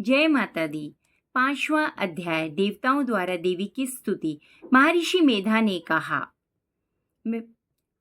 जय माता दी। 5वां अध्याय, देवताओं द्वारा देवी की स्तुति। महर्षि मेधा ने कहा, "मैं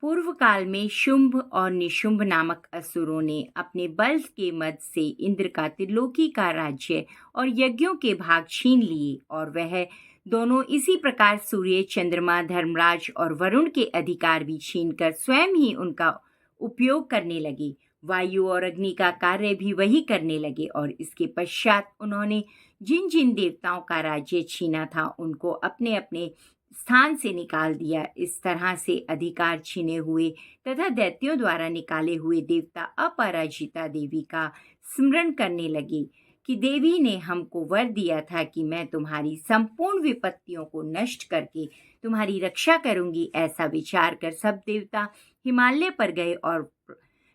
पूर्व काल में शुंभ और निशुंभ नामक असुरों ने अपने बल के मद से इंद्र का त्रिलोकी का राज्य और यज्ञों के भाग छीन लिए, और वह दोनों इसी प्रकार सूर्य, चंद्रमा, धर्मराज और वरुण के अधिकार भी छीनकर स्वयं ही उनका उपयोग करने लगे। वायु और अग्नि का कार्य भी वही करने लगे, और इसके पश्चात उन्होंने जिन जिन देवताओं का राज्य छीना था उनको अपने अपने स्थान से निकाल दिया। इस तरह से अधिकार छीने हुए तथा दैत्यों द्वारा निकाले हुए देवता अपराजिता देवी का स्मरण करने लगे कि देवी ने हमको वर दिया था कि मैं तुम्हारी संपूर्ण विपत्तियों को नष्ट करके तुम्हारी रक्षा करूंगी। ऐसा विचार कर सब देवता हिमालय पर गए और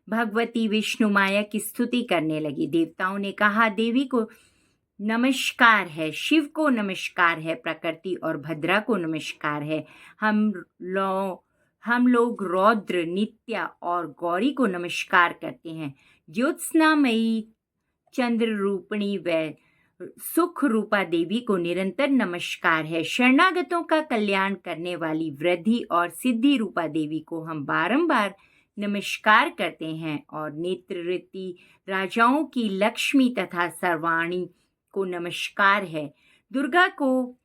भगवती विष्णु माया की स्तुति करने लगी। देवताओं ने कहा, देवी को नमस्कार है, शिव को नमस्कार है, प्रकृति और भद्रा को नमस्कार है। हम लोग रौद्र, नित्या और गौरी को नमस्कार करते हैं। ज्योत्स्नामयी, चंद्र रूपिणी व सुख रूपा देवी को निरंतर नमस्कार है। शरणागतों का कल्याण करने वाली वृद्धि और सिद्धि रूपा देवी को हम बारंबार नमस्कार करते हैं। और नेत्रवती राजाओं की लक्ष्मी तथा सर्वाणी को नमस्कार है। दुर्गा को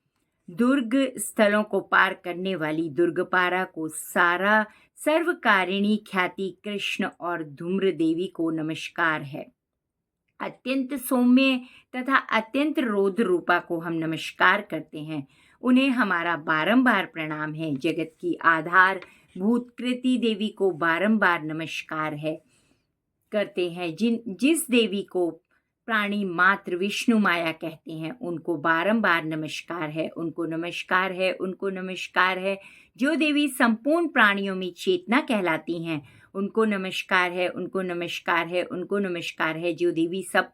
दुर्ग स्थलों को पार करने वाली दुर्गपारा को सारा सर्वकारिणी ख्याति कृष्ण और धूम्र देवी को नमस्कार है। अत्यंत सौम्य तथा अत्यंत रौद्र रूपा को हम नमस्कार करते हैं, उन्हें हमारा बारंबार प्रणाम है। जगत की आधार भूतकृति देवी को बारंबार नमस्कार है करते हैं। जिस देवी को प्राणी मात्र विष्णु माया कहते हैं उनको बारंबार नमस्कार है, उनको नमस्कार है, उनको नमस्कार है। जो देवी संपूर्ण प्राणियों में चेतना कहलाती हैं उनको नमस्कार है, उनको नमस्कार है, उनको नमस्कार है। जो देवी सब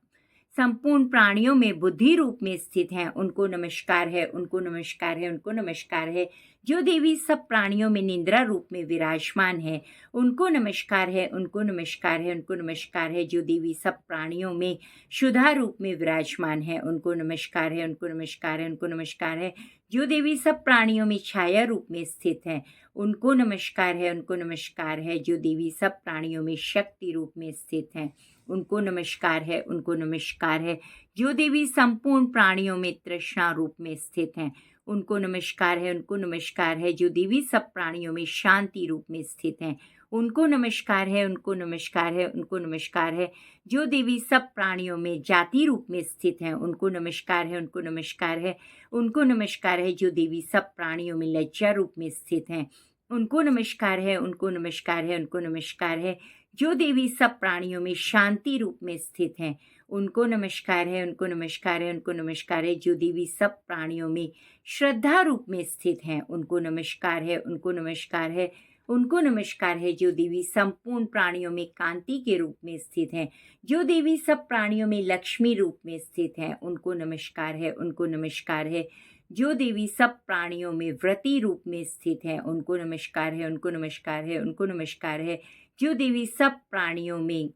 संपूर्ण प्राणियों में बुद्धि रूप में स्थित हैं उनको नमस्कार है, उनको नमस्कार है, उनको नमस्कार है। जो देवी सब प्राणियों में निंद्रा रूप में विराजमान है उनको नमस्कार है, उनको नमस्कार है, उनको नमस्कार है। जो देवी सब प्राणियों में शुद्धा रूप में विराजमान है उनको नमस्कार है, उनको नमस्कार है, उनको नमस्कार है। जो देवी सब प्राणियों में छाया रूप में स्थित है उनको नमस्कार है, उनको नमस्कार है। जो देवी सब प्राणियों में शक्ति रूप में स्थित है उनको नमस्कार है, उनको नमस्कार है। जो देवी संपूर्ण प्राणियों में तृष्णा रूप में स्थित हैं उनको नमस्कार है, उनको नमस्कार है। जो देवी सब प्राणियों में शांति रूप में स्थित हैं उनको नमस्कार है, उनको नमस्कार है, उनको नमस्कार है। जो देवी सब प्राणियों में जाति रूप में स्थित हैं उनको नमस्कार है, उनको नमस्कार है, उनको नमस्कार है। जो देवी सब प्राणियों में लज्जा रूप में स्थित हैं उनको नमस्कार है, उनको नमस्कार है, उनको नमस्कार है। जो देवी सब प्राणियों में शांति रूप में स्थित हैं उनको नमस्कार है, उनको नमस्कार है, उनको नमस्कार है। जो देवी सब प्राणियों में श्रद्धा रूप में स्थित हैं उनको नमस्कार है, उनको नमस्कार है, उनको नमस्कार है। जो देवी संपूर्ण प्राणियों में कांति के रूप में स्थित हैं, जो देवी सब प्राणियों में लक्ष्मी रूप में स्थित हैं उनको नमस्कार है, उनको नमस्कार है। जो देवी सब प्राणियों में व्रती रूप में स्थित है उनको नमस्कार है, उनको नमस्कार है, उनको नमस्कार है। जो देवी सब प्राणियों में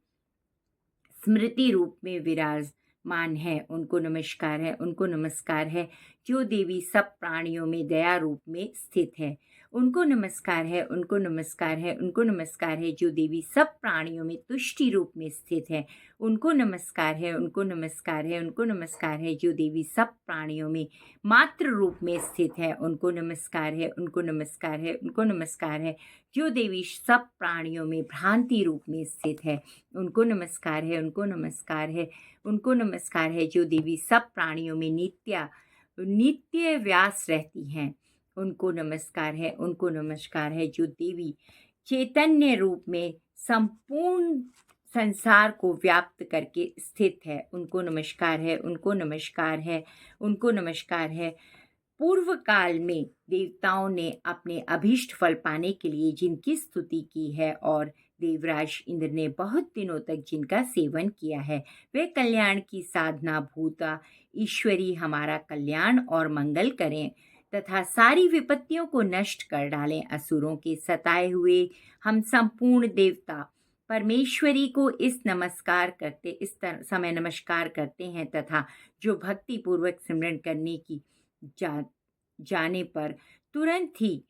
स्मृति रूप में विराजमान है उनको नमस्कार है, उनको नमस्कार है। जो देवी सब प्राणियों में दया रूप में स्थित है उनको नमस्कार है, उनको नमस्कार है, उनको नमस्कार है। जो देवी सब प्राणियों में तुष्टि रूप में स्थित है उनको नमस्कार है, उनको नमस्कार है, उनको नमस्कार है। जो देवी सब प्राणियों में मात्र रूप में स्थित है उनको नमस्कार है, उनको नमस्कार है, उनको नमस्कार है। जो देवी सब प्राणियों में भ्रांति रूप में स्थित है उनको नमस्कार है, उनको नमस्कार है, उनको नमस्कार है। जो देवी सब प्राणियों में नित्य व्यास रहती हैं उनको नमस्कार है, उनको नमस्कार है। जो देवी चैतन्य रूप में संपूर्ण संसार को व्याप्त करके स्थित है उनको नमस्कार है, उनको नमस्कार है, उनको नमस्कार है। पूर्व काल में देवताओं ने अपने अभीष्ट फल पाने के लिए जिनकी स्तुति की है और देवराज इंद्र ने बहुत दिनों तक जिनका सेवन किया है, वे कल्याण की साधना भूता ईश्वरी हमारा कल्याण और मंगल करें तथा सारी विपत्तियों को नष्ट कर डालें। असुरों के सताए हुए हम संपूर्ण देवता परमेश्वरी को इस समय नमस्कार करते हैं तथा जो भक्ति पूर्वक सिमरन करने की जाने पर तुरंत ही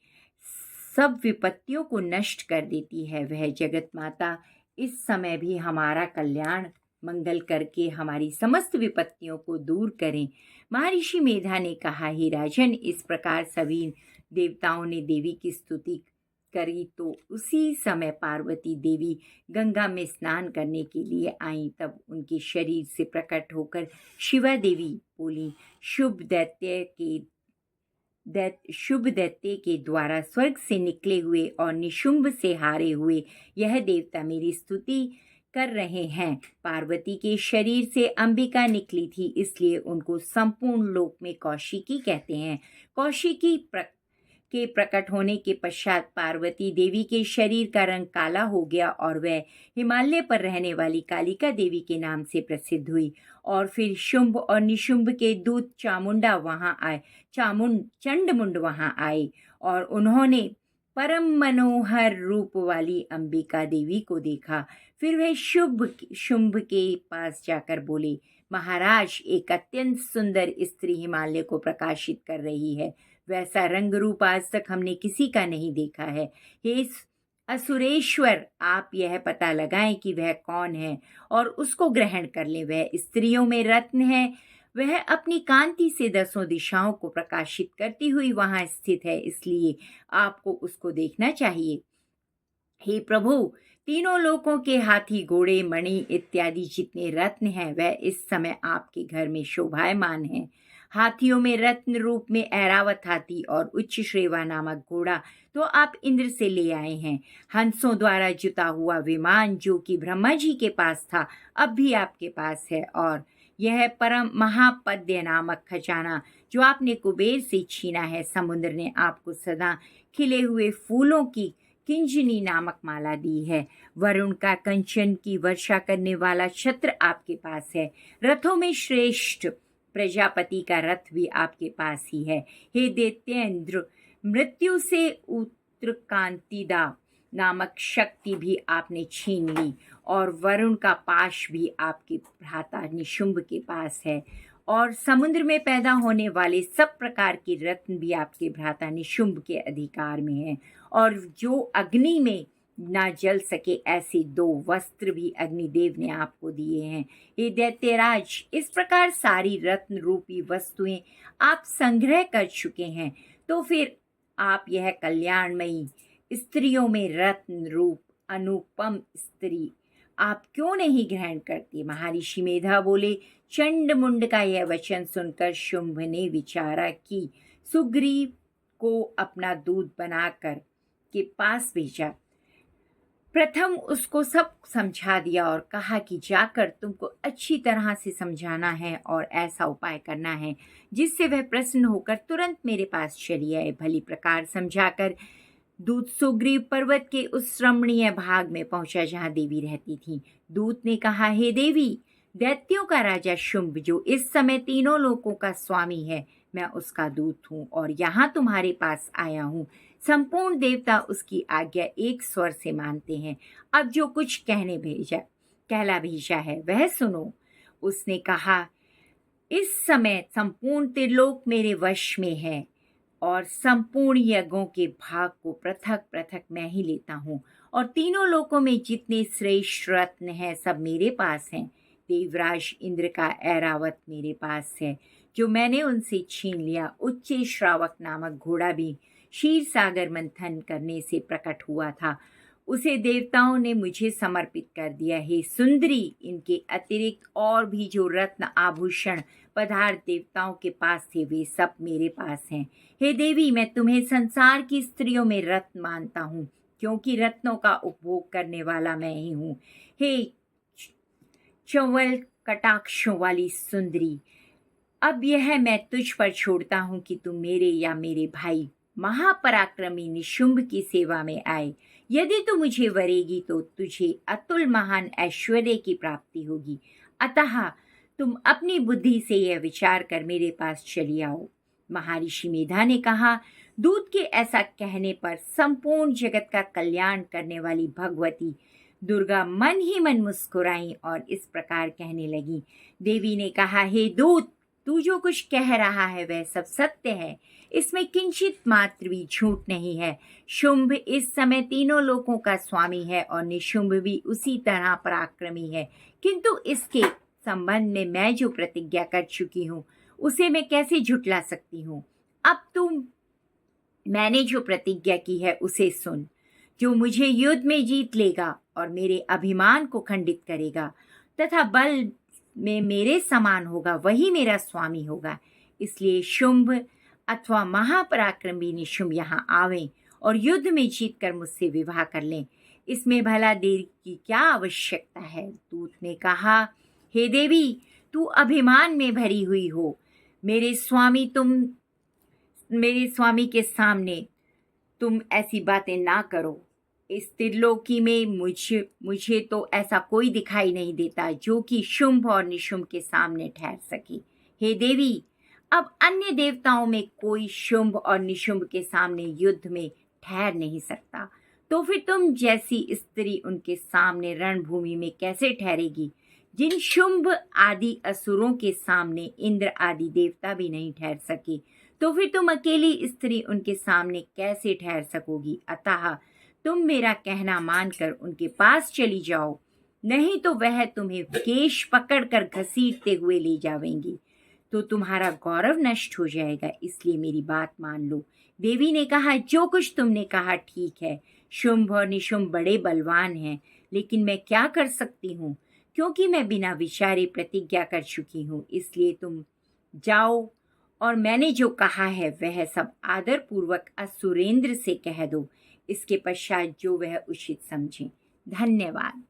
सब विपत्तियों को नष्ट कर देती है, वह जगत माता इस समय भी हमारा कल्याण मंगल करके हमारी समस्त विपत्तियों को दूर करें। महर्षि मेधा ने कहा, हे राजन, इस प्रकार सभी देवताओं ने देवी की स्तुति करी तो उसी समय पार्वती देवी गंगा में स्नान करने के लिए आई। तब उनके शरीर से प्रकट होकर शिवा देवी बोली, शुभ दैत्य के द्वारा स्वर्ग से निकले हुए और निशुंभ से हारे हुए यह देवता मेरी स्तुति कर रहे हैं। पार्वती के शरीर से अंबिका निकली थी, इसलिए उनको संपूर्ण लोक में कौशिकी कहते हैं। कौशिकी के प्रकट होने के पश्चात पार्वती देवी के शरीर का रंग काला हो गया और वह हिमालय पर रहने वाली कालिका देवी के नाम से प्रसिद्ध हुई। और फिर शुंभ और निशुंभ के दूत चंडमुंड वहां आए और उन्होंने परम मनोहर रूप वाली अंबिका देवी को देखा। फिर वह शुंभ के पास जाकर बोले, महाराज, एक अत्यंत सुंदर स्त्री हिमालय को प्रकाशित कर रही है। वैसा रंग रूप आज तक हमने किसी का नहीं देखा है। हे असुरेश्वर, आप यह पता लगाएं कि वह कौन है और उसको ग्रहण कर लें। वह स्त्रियों में रत्न है, वह अपनी कांति से 10 दिशाओं को प्रकाशित करती हुई वहां स्थित है, इसलिए आपको उसको देखना चाहिए। हे प्रभु, तीनों लोकों के हाथी, घोड़े, मणि इत्यादि जितने रत्न हैं वह इस समय आपके घर में शोभायमान हैं। हाथियों में रत्न रूप में ऐरावत हाथी और उच्च श्रेवा नामक घोड़ा तो आप इंद्र से ले आए हैं। हंसों द्वारा जुता हुआ विमान जो कि ब्रह्मा जी के पास था अब भी आपके पास है। और यह परम महापद्य नामक खजाना जो आपने कुबेर से छीना है। समुद्र ने आपको सदा खिले हुए फूलों की किंजनी नामक माला दी है। वरुण का कंचन की वर्षा करने वाला छत्र आपके पास है। रथों में श्रेष्ठ प्रजापति का रथ भी आपके पास ही है। हे दैत्येंद्र, मृत्यु से उत्तरकांतिदा नामक शक्ति भी आपने छीन ली और वरुण का पाश भी आपके भ्राता निशुंभ के पास है। और समुद्र में पैदा होने वाले सब प्रकार के रत्न भी आपके भ्राता निशुंभ के अधिकार में है। और जो अग्नि में ना जल सके ऐसे 2 वस्त्र भी अग्निदेव ने आपको दिए हैं। हे दैत्यराज, इस प्रकार सारी रत्न रूपी वस्तुएं आप संग्रह कर चुके हैं, तो फिर आप यह कल्याणमयी स्त्रियों में रत्न रूप अनुपम स्त्री आप क्यों नहीं ग्रहण करते? महर्षि मेधा बोले, चंडमुंड का यह वचन सुनकर शुंभ ने विचारा कि सुग्रीव को अपना दूत बनाकर के पास भेजा। प्रथम उसको सब समझा दिया और कहा कि जाकर तुमको अच्छी तरह से समझाना है और ऐसा उपाय करना है जिससे वह प्रसन्न होकर तुरंत मेरे पास चली आए। भली प्रकार समझाकर दूत सुग्रीव पर्वत के उस रमणीय भाग में पहुंचा जहां देवी रहती थी। दूत ने कहा, हे देवी, दैत्यों का राजा शुंभ जो इस समय तीनों लोकों का स्वामी है, मैं उसका दूत हूँ और यहाँ तुम्हारे पास आया हूँ। संपूर्ण देवता उसकी आज्ञा एक स्वर से मानते हैं। अब जो कुछ कहला भेजा है वह सुनो। उसने कहा, इस समय संपूर्ण त्रिलोक मेरे वश में है और संपूर्ण यज्ञों के भाग को पृथक पृथक मैं ही लेता हूँ और तीनों लोकों में जितने श्रेष्ठ रत्न हैं सब मेरे पास हैं। देवराज इंद्र का ऐरावत मेरे पास है जो मैंने उनसे छीन लिया। उच्च श्रावक नामक घोड़ा भी क्षीर सागर मंथन करने से प्रकट हुआ था, उसे देवताओं ने मुझे समर्पित कर दिया। हे सुंदरी, इनके अतिरिक्त और भी जो रत्न आभूषण पदार्थ देवताओं के पास थे वे सब मेरे पास हैं। हे देवी, मैं तुम्हें संसार की स्त्रियों में रत्न मानता हूँ क्योंकि रत्नों का उपभोग करने वाला मैं ही हूँ। हे चंवल कटाक्षों वाली सुंदरी, अब यह मैं तुझ पर छोड़ता हूँ कि तुम मेरे या मेरे भाई महापराक्रमी निशुंभ की सेवा में आए। यदि तू मुझे वरेगी तो तुझे अतुल महान ऐश्वर्य की प्राप्ति होगी। अतः तुम अपनी बुद्धि से यह विचार कर मेरे पास चली आओ। महर्षि मेधा ने कहा, दूत के ऐसा कहने पर संपूर्ण जगत का कल्याण करने वाली भगवती दुर्गा मन ही मन मुस्कुराई और इस प्रकार कहने लगी। देवी ने कहा, हे दूत, तू जो कुछ कह रहा है वह सब सत्य है, इसमें किंचित मात्र भी झूठ नहीं है। शुंभ इस समय तीनों लोकों का स्वामी है और निशुंभ भी उसी तरह पराक्रमी है, किंतु इसके संबंध में मैं जो प्रतिज्ञा कर चुकी हूँ उसे मैं कैसे झुटला सकती हूँ। अब तुम मैंने जो प्रतिज्ञा की है उसे सुन। जो मुझे युद्ध में जीत लेगा और मेरे अभिमान को खंडित करेगा तथा बल में मेरे समान होगा वही मेरा स्वामी होगा। इसलिए शुंभ अथवा महापराक्रमी निशुंभ यहाँ आवें और युद्ध में जीत कर मुझसे विवाह कर लें। इसमें भला देर की क्या आवश्यकता है। दूत ने कहा, हे देवी, तू अभिमान में भरी हुई हो। मेरे स्वामी के सामने तुम ऐसी बातें ना करो। इस त्रिलोकी में मुझे तो ऐसा कोई दिखाई नहीं देता जो कि शुंभ और निशुंभ के सामने ठहर सके। हे देवी, अब अन्य देवताओं में कोई शुंभ और निशुंभ के सामने युद्ध में ठहर नहीं सकता, तो फिर तुम जैसी स्त्री उनके सामने रणभूमि में कैसे ठहरेगी। जिन शुंभ आदि असुरों के सामने इंद्र आदि देवता भी नहीं ठहर सके, तो फिर तुम अकेली स्त्री उनके सामने कैसे ठहर सकोगी। अतः तुम मेरा कहना मानकर उनके पास चली जाओ, नहीं तो वह तुम्हें केश पकड़कर घसीटते हुए ले जावेंगी, तो तुम्हारा गौरव नष्ट हो जाएगा। इसलिए मेरी बात मान लो। देवी ने कहा, जो कुछ तुमने कहा ठीक है। शुंभ और निशुंभ बड़े बलवान हैं, लेकिन मैं क्या कर सकती हूँ, क्योंकि मैं बिना विचारे प्रतिज्ञा कर चुकी हूँ। इसलिए तुम जाओ और मैंने जो कहा है वह सब आदर पूर्वक असुरेंद्र से कह दो। इसके पश्चात जो वह उचित समझे। धन्यवाद।